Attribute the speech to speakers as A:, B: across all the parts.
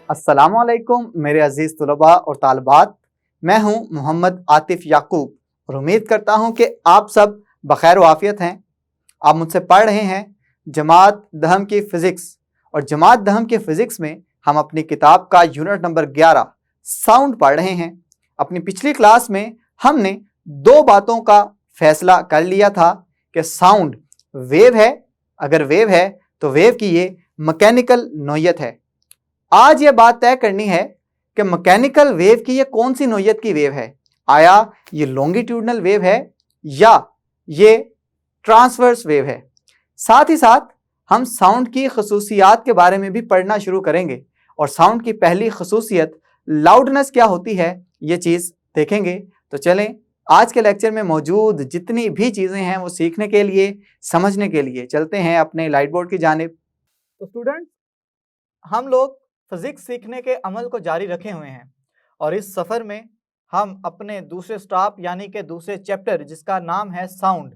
A: अस्सलामुअलैकुम मेरे अजीज़ तलबा और तालबात। मैं हूं मोहम्मद आतिफ याकूब और उम्मीद करता हूं कि आप सब बखैर वाफ़ियत हैं। आप मुझसे पढ़ रहे हैं जमात दहम की फ़िज़िक्स, और जमात दहम की फ़िज़िक्स में हम अपनी किताब का यूनिट नंबर 11 साउंड पढ़ रहे हैं। अपनी पिछली क्लास में हमने दो बातों का फैसला कर लिया था कि साउंड वेव है, अगर वेव है तो वेव की ये मैकेनिकल नोयत है। आज ये बात तय करनी है कि मैकेनिकल वेव की ये कौन सी नोयत की वेव है। आया ये लॉन्गिट्यूडनल वेव है या ये ट्रांसवर्स वेव है। साथ ही साथ हम साउंड की खसूसियात के बारे में भी पढ़ना शुरू करेंगे और साउंड की पहली खसूसियत लाउडनेस क्या होती है ये चीज़ देखेंगे। तो चलें, आज के लेक्चर में मौजूद जितनी भी चीज़ें हैं वो सीखने के लिए, समझने के लिए चलते हैं अपने लाइट बोर्ड की जानिब। तो स्टूडेंट्स, हम लोग फिजिक्स सीखने के अमल को जारी रखे हुए हैं और इस सफ़र में हम अपने दूसरे स्टॉप यानी कि दूसरे चैप्टर जिसका नाम है साउंड,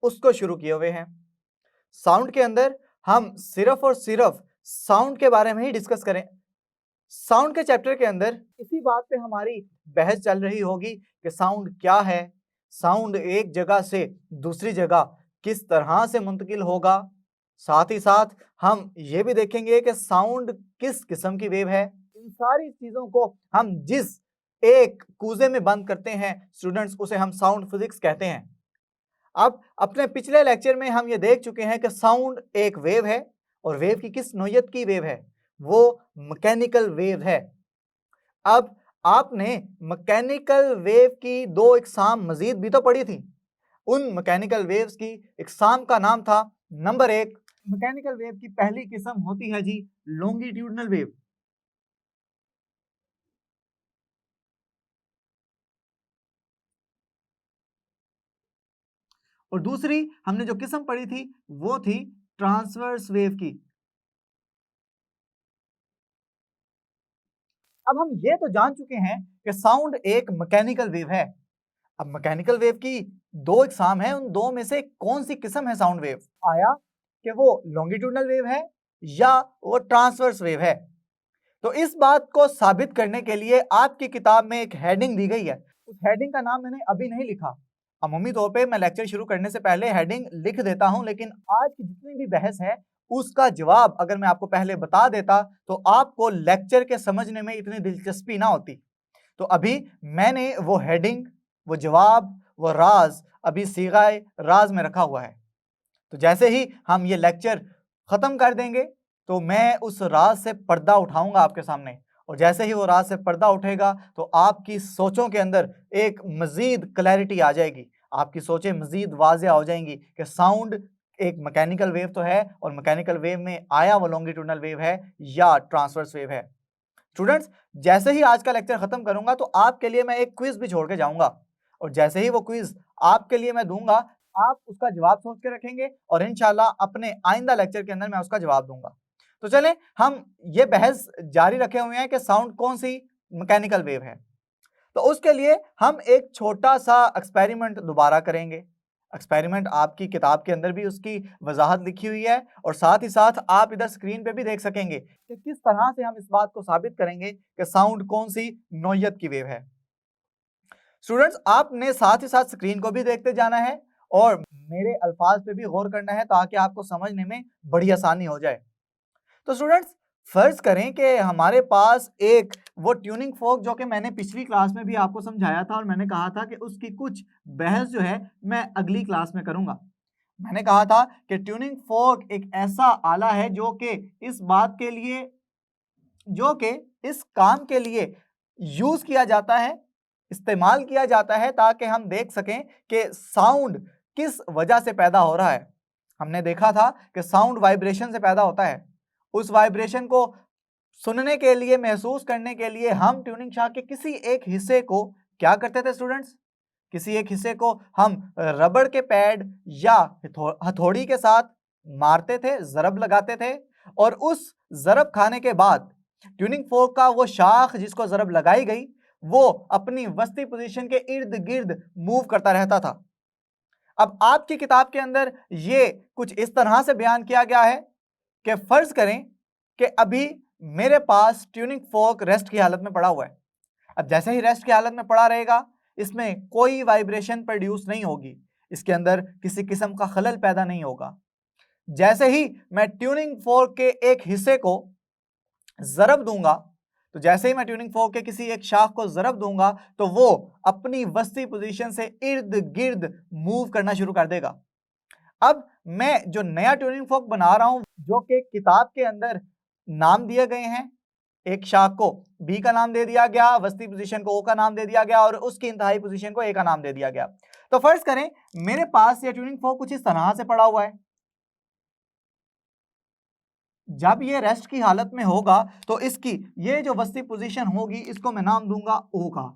A: उसको शुरू किए हुए हैं। साउंड के अंदर हम सिर्फ और सिर्फ साउंड के बारे में ही डिस्कस करें। साउंड के चैप्टर के अंदर इसी बात पे हमारी बहस चल रही होगी कि साउंड क्या है, साउंड एक जगह से दूसरी जगह किस तरह से मुंतकिल होगा। साथ ही साथ हम ये भी देखेंगे कि साउंड किस किस्म की वेव है। इन सारी चीज़ों को हम जिस एक कूजे में बंद करते हैं स्टूडेंट्स, उसे हम साउंड फिजिक्स कहते हैं। अब अपने पिछले लेक्चर में हम ये देख चुके हैं कि साउंड एक वेव है और वेव की किस नोयत की वेव है, वो मैकेनिकल वेव है। अब आपने मैकेनिकल वेव की दो इकसाम मजीद भी तो पढ़ी थी। उन मैकेनिकल वेव्स की इकसाम का नाम था नंबर 1, मैकेनिकल वेव की पहली किस्म होती है जी लॉन्गिट्यूडनल वेव। और दूसरी हमने जो किस्म पढ़ी थी वो थी ट्रांसवर्स वेव की। अब हम ये तो जान चुके हैं कि साउंड एक मैकेनिकल वेव है। अब मैकेनिकल वेव की दो इकसाम है, उन दो में से कौन सी किस्म है साउंड वेव? आया कि वो लॉन्गिट्यूडनल वेव है या वो ट्रांसवर्स वेव है। तो इस बात को साबित करने के लिए आपकी किताब में एक हेडिंग दी गई है। उस हेडिंग का नाम मैंने अभी नहीं लिखा। अमूमी तौर पे मैं लेक्चर शुरू करने से पहले हेडिंग लिख देता हूं, लेकिन आज की जितनी भी बहस है उसका जवाब अगर मैं आपको पहले बता देता तो आपको लेक्चर के समझने में इतनी दिलचस्पी ना होती। तो अभी मैंने वो हेडिंग, वो जवाब, वो राज अभी सीगाए राज में रखा हुआ है। तो जैसे ही हम ये लेक्चर खत्म कर देंगे तो मैं उस राज से पर्दा उठाऊंगा आपके सामने, और जैसे ही वो राज से पर्दा उठेगा तो आपकी सोचों के अंदर एक मजीद क्लैरिटी आ जाएगी। आपकी सोचें मजीद वाज़ेह हो जाएंगी कि साउंड एक मैकेनिकल वेव तो है और मैकेनिकल वेव में आया वो लॉन्गिट्यूडनल वेव है या ट्रांसवर्स वेव है। स्टूडेंट्स, जैसे ही आज का लेक्चर खत्म करूंगा तो आपके लिए मैं एक क्विज भी छोड़ के जाऊंगा, और जैसे ही वो क्विज आपके लिए मैं दूंगा आप उसका जवाब सोच के रखेंगे और इंशाल्लाह अपने आइंदा लेक्चर के अंदर मैं उसका जवाब दूंगा। तो चलें, हम ये बहस जारी रखे हुए हैं कि साउंड कौन सी मैकेनिकल वेव है। तो उसके लिए हम एक छोटा सा एक्सपेरिमेंट दोबारा करेंगे। एक्सपेरिमेंट आपकी किताब के अंदर भी उसकी वजाहत लिखी हुई है और साथ ही साथ आप इधर स्क्रीन पे भी देख सकेंगे कि किस तरह से हम इस बात को साबित करेंगे कि साउंड कौन सी नोयत की वेव है। स्टूडेंट्स, आपने साथ ही साथ स्क्रीन को भी देखते जाना है और मेरे अल्फाज पे भी गौर करना है ताकि आपको समझने में बड़ी आसानी हो जाए। तो स्टूडेंट्स, फर्ज करें कि हमारे पास एक वो ट्यूनिंग फोक, जो कि मैंने पिछली क्लास में भी आपको समझाया था और मैंने कहा था कि उसकी कुछ बहस जो है मैं अगली क्लास में करूंगा। मैंने कहा था कि ट्यूनिंग फोक एक ऐसा आला है जो कि इस बात के लिए, जो कि इस काम के लिए यूज किया जाता है, इस्तेमाल किया जाता है ताकि हम देख सकें कि साउंड किस वजह से पैदा हो रहा है। हमने देखा था कि साउंड वाइब्रेशन से पैदा होता है। उस वाइब्रेशन को सुनने के लिए, महसूस करने के लिए हम ट्यूनिंग शाफ्ट के किसी एक हिस्से को क्या करते थे स्टूडेंट्स? किसी एक हिस्से को हम रबड़ के पैड या हथौड़ी के साथ मारते थे, जरब लगाते थे, और उस जरब खाने के बाद ट्यूनिंग फोर्क का वो शाख जिसको जरब लगाई गई वो अपनी वस्ती पोजीशन के इर्द गिर्द मूव करता रहता था। अब आपकी किताब के अंदर ये कुछ इस तरह से बयान किया गया है कि फर्ज करें कि अभी मेरे पास ट्यूनिंग फोर्क रेस्ट की हालत में पड़ा हुआ है। अब जैसे ही रेस्ट की हालत में पड़ा रहेगा, इसमें कोई वाइब्रेशन प्रोड्यूस नहीं होगी, इसके अंदर किसी किस्म का खलल पैदा नहीं होगा। जैसे ही मैं ट्यूनिंग फोर्क के एक हिस्से को ज़रब दूंगा, तो जैसे ही मैं ट्यूनिंग फोर्क के किसी एक शाख को ज़रब दूंगा तो वो अपनी वस्ती पोजीशन से इर्द गिर्द मूव करना शुरू कर देगा। अब मैं जो नया ट्यूनिंग फोर्क बना रहा हूं, जो कि किताब के अंदर नाम दिए गए हैं, एक शाख को बी का नाम दे दिया गया, वस्ती पोजीशन को ओ का नाम दे दिया गया और उसकी इंतहाई पोजीशन को ए का नाम दे दिया गया। तो फर्ज करें मेरे पास ये ट्यूनिंग फोर्क कुछ इस तरह से पड़ा हुआ है। जब ये रेस्ट की हालत में होगा तो इसकी ये जो वस्ती पोजीशन होगी, इसको मैं नाम दूंगा ओ का।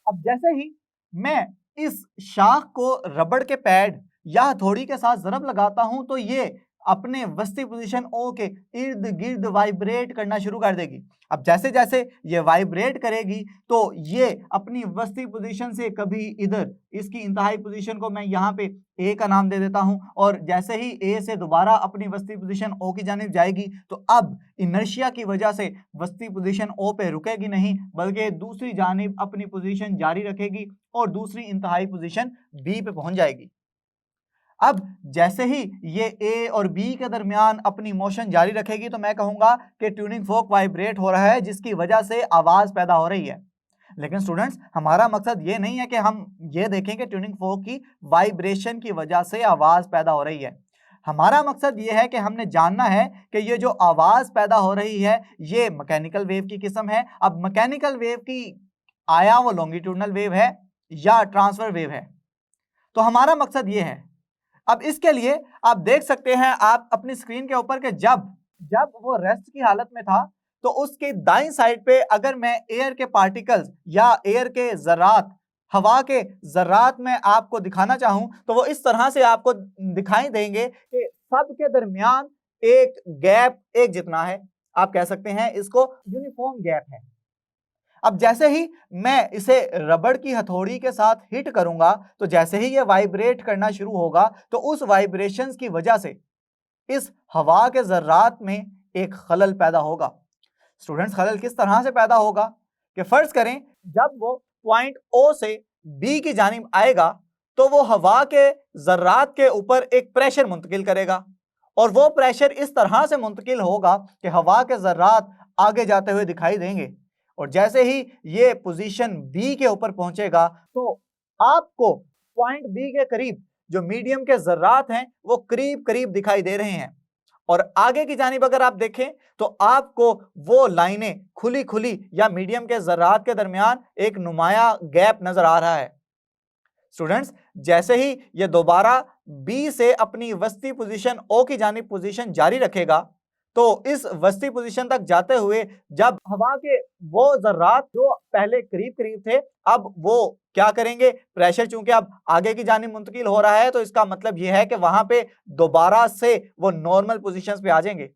A: अब जैसे ही मैं इस शाख को रबड़ के पैड या हथौड़ी के साथ ज़रब लगाता हूं तो ये अपने वस्ती पोजीशन ओ के इर्द गिर्द वाइब्रेट करना शुरू कर देगी। अब जैसे जैसे ये वाइब्रेट करेगी तो ये अपनी वस्ती पोजीशन से कभी इधर, इसकी इंतहाई पोजीशन को मैं यहाँ पे ए का नाम दे देता हूं, और जैसे ही ए से दोबारा अपनी वस्ती पोजीशन ओ की जानिब जाएगी तो अब इनर्शिया की वजह से वस्ती पोजीशन ओ पे रुकेगी नहीं, बल्कि दूसरी जानिब अपनी पोजीशन जारी रखेगी और दूसरी इंतहाई पोजीशन बी पे पहुंच जाएगी। अब जैसे ही ये ए और बी के दरमियान अपनी मोशन जारी रखेगी तो मैं कहूंगा कि ट्यूनिंग फोर्क वाइब्रेट हो रहा है, जिसकी वजह से आवाज पैदा हो रही है। लेकिन स्टूडेंट्स, हमारा मकसद ये नहीं है कि हम ये देखें कि ट्यूनिंग फोर्क की वाइब्रेशन की वजह से आवाज पैदा हो रही है। हमारा मकसद ये है कि हमने जानना है कि ये जो आवाज पैदा हो रही है ये मैकेनिकल वेव की किस्म है। अब मैकेनिकल वेव की आया वो लॉन्गिट्यूडनल वेव है या ट्रांसफर वेव है, तो हमारा मकसद ये है। अब इसके लिए आप देख सकते हैं आप अपनी स्क्रीन के ऊपर के जब जब वो रेस्ट की हालत में था तो उसके दाईं साइड पे अगर मैं एयर के पार्टिकल्स या एयर के जर्रात, हवा के जर्रात में आपको दिखाना चाहूं तो वो इस तरह से आपको दिखाई देंगे कि सब के दरमियान एक गैप एक जितना है। आप कह सकते हैं इसको यूनिफॉर्म गैप है। अब जैसे ही मैं इसे रबड़ की हथौड़ी के साथ हिट करूंगा तो जैसे ही ये वाइब्रेट करना शुरू होगा तो उस वाइब्रेशंस की वजह से इस हवा के जर्रात में एक खलल पैदा होगा। स्टूडेंट्स, खलल किस तरह से पैदा होगा कि फर्ज करें जब वो पॉइंट ओ से बी की जानिब आएगा तो वो हवा के जर्रात के ऊपर एक प्रेशर मुंतकिल करेगा और वो प्रेशर इस तरह से मुंतकिल होगा कि हवा के जर्रात आगे जाते हुए दिखाई देंगे, और जैसे ही ये पोजीशन बी के ऊपर पहुंचेगा तो आपको पॉइंट बी के करीब जो मीडियम के जर्रात हैं वो करीब करीब दिखाई दे रहे हैं, और आगे की जानिब अगर आप देखें तो आपको वो लाइनें खुली खुली या मीडियम के जर्रात के दरमियान एक नुमाया गैप नजर आ रहा है। स्टूडेंट्स, जैसे ही ये दोबारा बी से अपनी वस्ती पोजीशन ओ की जानिब पोजीशन जारी रखेगा तो इस वस्ती पोजीशन तक जाते हुए जब हवा के वो जर्रात जो पहले करीब करीब थे अब वो क्या करेंगे, प्रेशर चूंकि अब आगे की जानिब मुंतकिल हो रहा है तो इसका मतलब यह है कि वहां पे दोबारा से वो नॉर्मल पोजीशंस पे आ जाएंगे,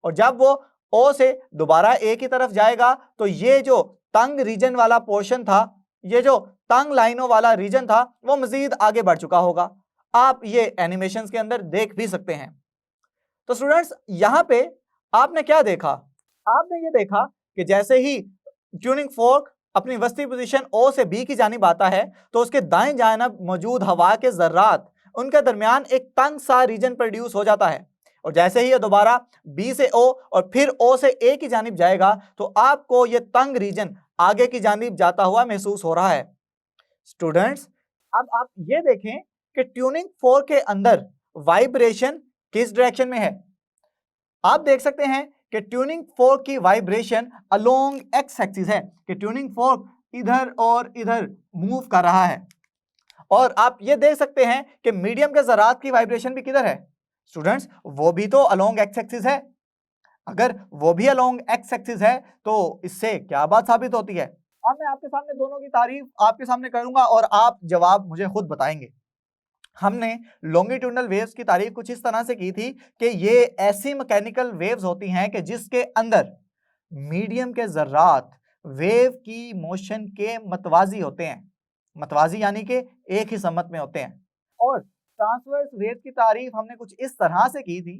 A: और जब वो ओ से दोबारा ए की तरफ जाएगा तो ये जो तंग रीजन वाला पोर्शन था, ये जो तंग लाइनों वाला रीजन था, वो मजीद आगे बढ़ चुका होगा। आप ये एनिमेशंस के अंदर देख भी सकते हैं। तो स्टूडेंट्स, यहां पे आपने क्या देखा, आपने ये देखा कि जैसे ही ट्यूनिंग फोर्क अपनी वस्ती पोजीशन ओ से बी की जानिब आता है तो उसके दाएं जानिब मौजूद हवा के जर्रात, उनके दरमियान एक तंग सा रीजन प्रोड्यूस हो जाता है, और जैसे ही ये दोबारा बी से ओ और फिर ओ से ए की जानिब जाएगा तो आपको ये तंग रीजन आगे की जानिब जाता हुआ महसूस हो रहा है। स्टूडेंट्स, अब आप ये देखें कि ट्यूनिंग फोर्क के अंदर वाइब्रेशन किस डायरेक्शन में है। आप देख सकते हैं कि ट्यूनिंग फोर्क की वाइब्रेशन अलोंग एक्स एक्सिस है, कि ट्यूनिंग फोर्क इधर और इधर मूव कर रहा है, और आप ये देख सकते हैं कि मीडियम के जरात की वाइब्रेशन भी किधर है। स्टूडेंट्स, वो भी तो अलोंग एक्स एक्सिस है। अगर वो भी अलोंग एक्स एक्सिस है तो इससे क्या बात साबित होती है। अब मैं आपके सामने दोनों की तारीफ आपके सामने करूंगा और आप जवाब मुझे खुद बताएंगे। हमने लॉन्गिट्यूडनल वेव्स की तारीफ कुछ इस तरह से की थी कि ये ऐसी मैकेनिकल वेव्स होती हैं कि जिसके अंदर मीडियम के जर्रात वेव की मोशन के मतवाजी होते हैं, मतवाजी यानी कि एक ही सम्मत में होते हैं। और ट्रांसवर्स वेव की तारीफ हमने कुछ इस तरह से की थी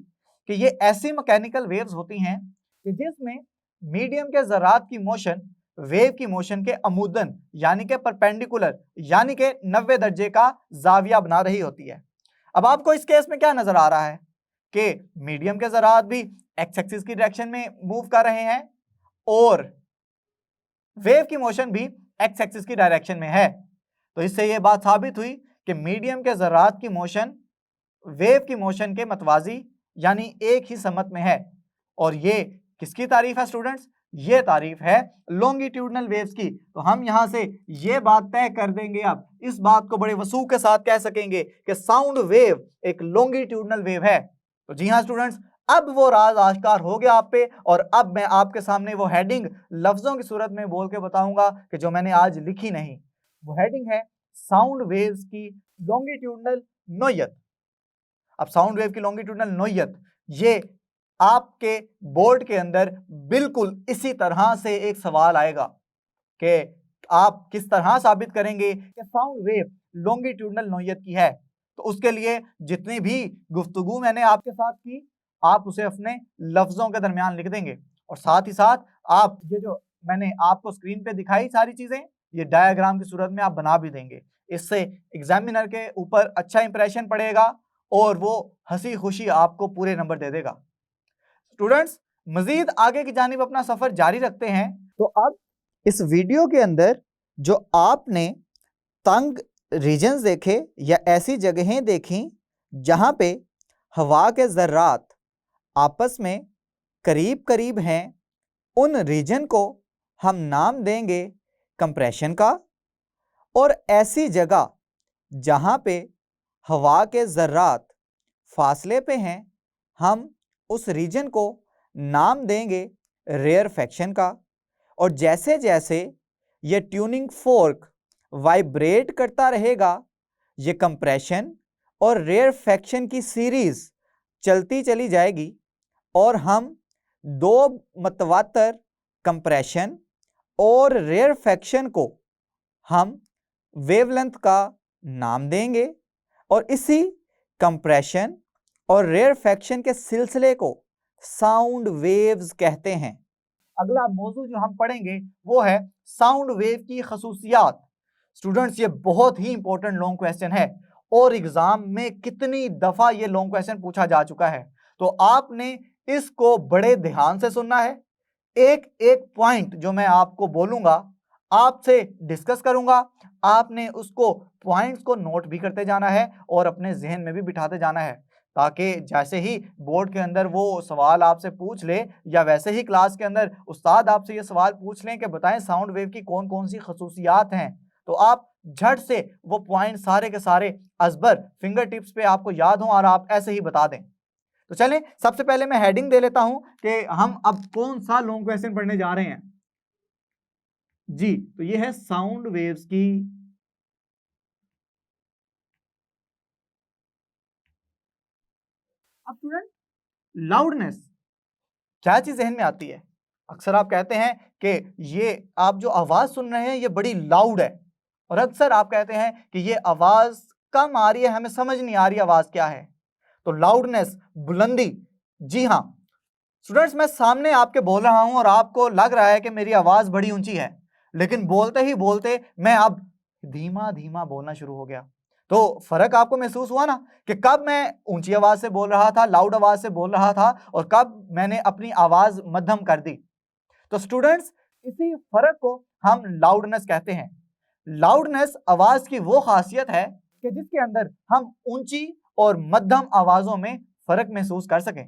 A: कि ये ऐसी मैकेनिकल वेव्स होती हैं कि जिसमें मीडियम के ज़रात की मोशन वेव की मोशन के अमूदन यानी कि परपेंडिकुलर यानी कि 90 दर्जे का जाविया बना रही होती है। अब आपको इस केस में क्या नजर आ रहा है कि मीडियम के ज़रात भी एक्स एक्सिस की डायरेक्शन में मूव कर रहे हैं और वेव की मोशन भी एक्स एक्सिस की डायरेक्शन में है। तो इससे यह बात साबित हुई कि मीडियम के ज़रात की मोशन वेव की मोशन के मतवाजी यानी एक ही समत में है। और ये किसकी तारीफ है स्टूडेंट्स? ये तारीफ है लॉन्गिट्यूडनल वेव्स की। तो हम यहां से ये बात तय कर देंगे, अब इस बात को बड़े वसूख के साथ कह सकेंगे कि साउंड वेव एक लॉन्गिट्यूडनल वेव है। तो जी हाँ स्टूडेंट्स, अब वो राज आश्कार हो गया आप पे, और अब मैं आपके सामने वो हेडिंग लफ्जों की सूरत में बोल के बताऊंगा कि जो मैंने आज लिखी नहीं। वो हेडिंग है साउंड वेव्स की लॉन्गिट्यूडनल नोयत। अब साउंड वेव की लॉन्गिट्यूडनल नोयत ये आपके बोर्ड के अंदर बिल्कुल इसी तरह से एक सवाल आएगा कि आप किस तरह साबित करेंगे कि साउंड वेव लॉन्गिट्यूडनल नोयत की है। तो उसके लिए जितनी भी गुफ्तगू मैंने आपके साथ की, आप उसे अपने लफ्जों के दरमियान लिख देंगे, और साथ ही साथ आप ये जो मैंने आपको स्क्रीन पे दिखाई सारी चीजें, ये डायग्राम की सूरत में आप बना भी देंगे। इससे एग्जामिनर के ऊपर अच्छा इंप्रेशन पड़ेगा और वो हंसी खुशी आपको पूरे नंबर दे देगा। स्टूडेंट्स, मजीद आगे की जानिब अपना सफर जारी रखते हैं। तो अब इस वीडियो के अंदर जो आपने तंग रीजन्स देखे या ऐसी जगहें देखी जहां पे हवा के ज़र्रात आपस में करीब करीब हैं, उन रीजन को हम नाम देंगे कंप्रेशन का। और ऐसी जगह जहां पे हवा के ज़र्रात फासले पे हैं, हम उस रीजन को नाम देंगे रेयरफेक्शन का। और जैसे जैसे ये ट्यूनिंग फोर्क वाइब्रेट करता रहेगा, ये कंप्रेशन और रेयरफेक्शन की सीरीज चलती चली जाएगी, और हम दो मतवातर कंप्रेशन और रेयरफेक्शन को हम वेवलेंथ का नाम देंगे, और इसी कंप्रेशन और रेयरफेक्शन के सिलसिले को साउंड वेव्स कहते हैं। अगला मौजू जो हम पढ़ेंगे वो है साउंड वेव की खसूसियात। स्टूडेंट्स, ये बहुत ही इंपॉर्टेंट लॉन्ग क्वेश्चन है और एग्जाम में कितनी दफा ये लॉन्ग क्वेश्चन पूछा जा चुका है, तो आपने इसको बड़े ध्यान से सुनना है। एक एक पॉइंट जो मैं आपको बोलूंगा, आपसे डिस्कस करूंगा, आपने उसको पॉइंट्स को नोट भी करते जाना है और अपने जहन में भी बिठाते जाना है, ताकि जैसे ही बोर्ड के अंदर वो सवाल आपसे पूछ ले या वैसे ही क्लास के अंदर उस्ताद आपसे ये सवाल पूछ लें कि बताएं साउंड वेव की कौन कौन सी खसूसियात हैं, तो आप झट से वो पॉइंट सारे के सारे अजबर फिंगर टिप्स पे आपको याद हों और आप ऐसे ही बता दें। तो चलें, सबसे पहले मैं हेडिंग दे लेता हूं कि हम अब कौन सा लॉन्ग क्वेश्चन पढ़ने जा रहे हैं। जी, तो ये है साउंड वेव्स की अब स्टूडेंट लाउडनेस क्या चीज जहन में आती है? अक्सर आप कहते हैं कि ये आप जो आवाज सुन रहे हैं ये बड़ी लाउड है, और अक्सर आप कहते हैं कि ये आवाज कम आ रही है, हमें समझ नहीं आ रही आवाज क्या है। तो लाउडनेस, बुलंदी, जी हाँ स्टूडेंट्स, मैं सामने आपके बोल रहा हूं और आपको लग रहा है कि मेरी आवाज बड़ी ऊंची है, लेकिन बोलते ही बोलते मैं अब धीमा धीमा बोलना शुरू हो गया। तो फर्क आपको महसूस हुआ ना कि कब मैं ऊंची आवाज से बोल रहा था, लाउड आवाज से बोल रहा था, और कब मैंने अपनी आवाज मध्यम कर दी। तो स्टूडेंट्स, इसी फर्क को हम लाउडनेस कहते हैं। लाउडनेस आवाज की वो खासियत है कि जिसके अंदर हम ऊंची और मध्यम आवाजों में फर्क महसूस कर सकें।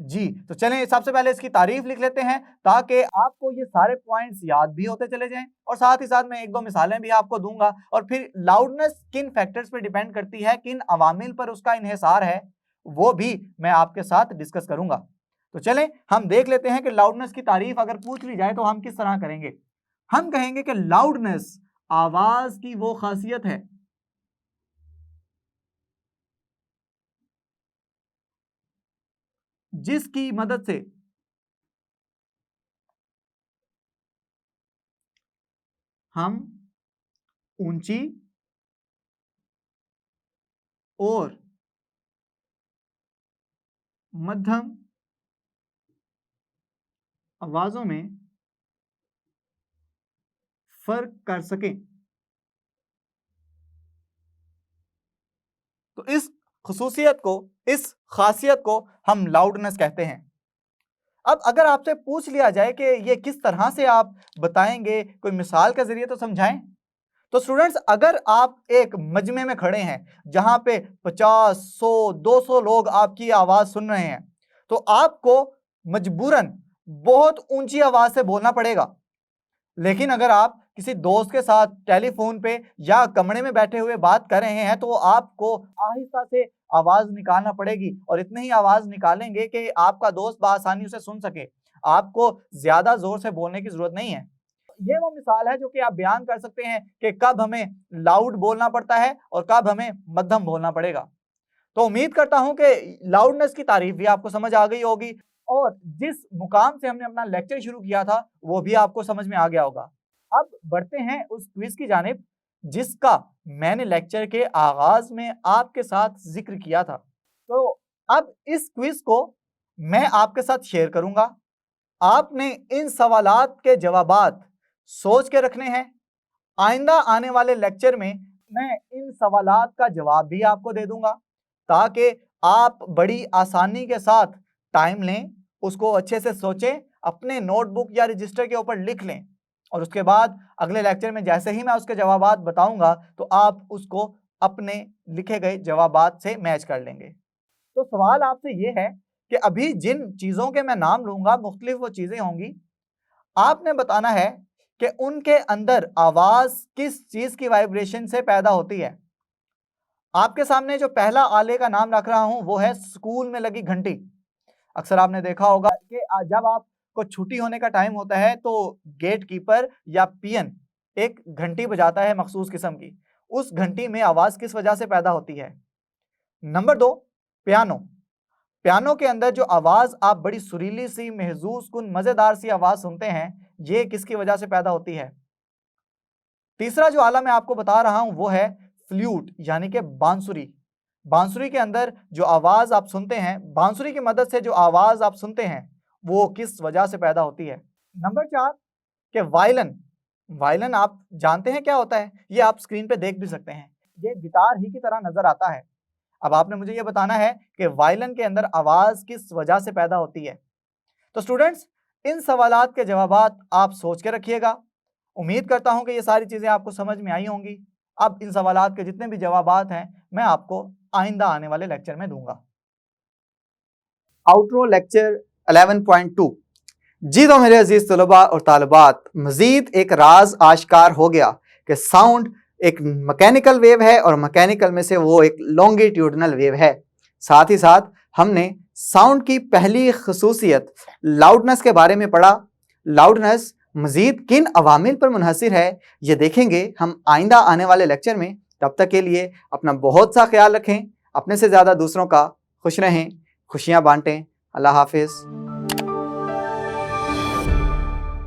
A: जी, तो चलें सबसे पहले इसकी तारीफ लिख लेते हैं ताकि आपको ये सारे पॉइंट्स याद भी होते चले जाएं, और साथ ही साथ मैं एक दो मिसालें भी आपको दूंगा, और फिर लाउडनेस किन फैक्टर्स पर डिपेंड करती है, किन अवामिल पर उसका इन्हिसार है, वो भी मैं आपके साथ डिस्कस करूंगा। तो चलें हम देख लेते हैं कि लाउडनेस की तारीफ अगर पूछ ली जाए तो हम किस तरह करेंगे। हम कहेंगे कि लाउडनेस आवाज की वो खासियत है जिसकी मदद से हम ऊंची और मध्यम आवाजों में फर्क कर सकें। तो इस खुसूसियत को, इस खासियत को हम लाउडनेस कहते हैं। अब अगर आपसे पूछ लिया जाए कि ये किस तरह से आप बताएंगे, कोई मिसाल के जरिए तो समझाएं। तो स्टूडेंट्स, अगर आप एक मजमे में खड़े हैं जहां पे 50, 100, 200 लोग आपकी आवाज सुन रहे हैं, तो आपको मजबूरन बहुत ऊंची आवाज से बोलना पड़ेगा। लेकिन अगर आप किसी दोस्त के साथ टेलीफोन पे या कमरे में बैठे हुए बात कर रहे हैं, तो आपको आहिस्ता से आवाज निकालना पड़ेगी और इतनी ही आवाज निकालेंगे कि आपका दोस्त बआसानी उसे सुन सके। आपको ज्यादा जोर से बोलने की जरूरत नहीं है। ये वो मिसाल है जो कि आप बयान कर सकते हैं कि कब हमें लाउड बोलना पड़ता है और कब हमें मध्यम बोलना पड़ेगा। तो उम्मीद करता हूं कि लाउडनेस की तारीफ भी आपको समझ आ गई होगी और जिस मुकाम से हमने अपना लेक्चर शुरू किया था वो भी आपको समझ में आ गया होगा। अब बढ़ते हैं उस क्विज की जानिब जिसका मैंने लेक्चर के आगाज में आपके साथ जिक्र किया था। तो अब इस क्विज को मैं आपके साथ शेयर करूंगा। आपने इन सवालात के जवाबात सोच के रखने हैं। आइंदा आने वाले लेक्चर में मैं इन सवालात का जवाब भी आपको दे दूंगा ताकि आप बड़ी आसानी के साथ टाइम लें, उसको अच्छे से सोचें, अपने नोटबुक या रजिस्टर के ऊपर लिख लें और उसके बाद अगले लेक्चर में जैसे ही मैं उसके जवाबात बताऊंगा तो आप उसको अपने लिखे गए जवाबात से मैच कर लेंगे। तो सवाल आपसे ये है कि अभी जिन चीज़ों के मैं नाम लूंगा मुख्तलिफ वो चीज़ें होंगी, आपने बताना है कि उनके अंदर आवाज किस चीज की वाइब्रेशन से पैदा होती है। आपके सामने जो पहला आले का नाम रख रहा हूं वो है स्कूल में लगी घंटी। अक्सर आपने देखा होगा कि जब आपको छुट्टी होने का टाइम होता है तो गेट कीपर या पियन एक घंटी बजाता है मखसूस किस्म की। उस घंटी में आवाज किस वजह से पैदा होती है। Number 2, piano. पियानो के अंदर जो आवाज आप बड़ी सुरीली सी, महजूज कुन, मजेदार सी आवाज सुनते हैं, ये किसकी वजह से पैदा होती है। तीसरा जो आला मैं आपको बता रहा हूं वो है फ्लूट यानी कि बांसुरी। बांसुरी के अंदर जो आवाज आप सुनते हैं, बांसुरी की मदद से जो आवाज आप सुनते हैं वो किस वजह से पैदा होती है। नंबर 4 के वायलिन। वायलिन आप जानते हैं क्या होता है, ये आप स्क्रीन पे देख भी सकते हैं, ये गिटार ही की तरह नजर आता है। अब आपने मुझे ये बताना है कि वायलिन के अंदर आवाज किस वजह से पैदा होती है। तो स्टूडेंट्स, इन सवालात के जवाबात आप सोच के रखिएगा। उम्मीद करता हूं कि ये सारी चीजें आपको समझ में आई होंगी। अब इन सवालात के जितने भी जवाबात हैं मैं आपको आइंदा आने वाले लेक्चर में दूंगा। Outro lecture 11.2। जी तो मेरे अजीज तलबा और तालिबात, मजीद एक राज आश्कार हो गया कि साउंड एक मैकेनिकल वेव है और मैकेनिकल में से वो एक लॉन्गिट्यूडनल वेव है। साथ ही साथ हमने साउंड की पहली खसूसियत लाउडनेस के बारे में पढ़ा। लाउडनेस मजीद किन अवामिल पर मुनहसिर है ये देखेंगे हम आइंदा आने वाले लेक्चर में। तब तक के लिए अपना बहुत सा ख्याल रखें, अपने से ज़्यादा दूसरों का खुश रहें, खुशियाँ बांटें। अल्लाह हाफिज़।